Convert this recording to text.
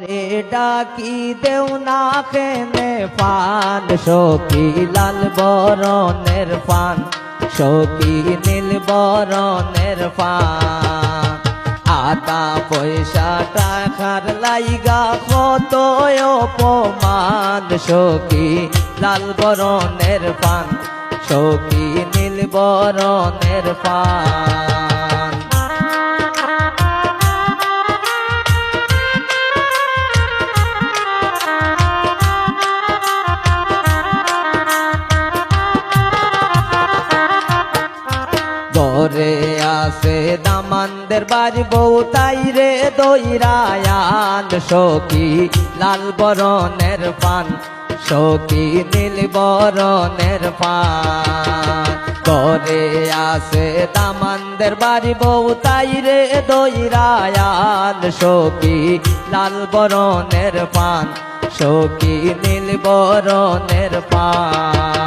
ডাকি দেও না খেনে পান সখী লাল বরণের পান সখী নীল বরণের পান আতা পয়সা টাকার লাইগা কত অপমান সখী লাল বরণের পান সখী নীল বরণের পান ঘরে আসে দামানদের বাড়ি বউ তাই রে দইরায়ান সখী লাল বরণের পান সখী নীল বরণের পান ঘরে আসে দামানদের বাড়ি বউ তাই রে দইরায়ান সখী লাল বরণের পান সখী নীল বরণের পান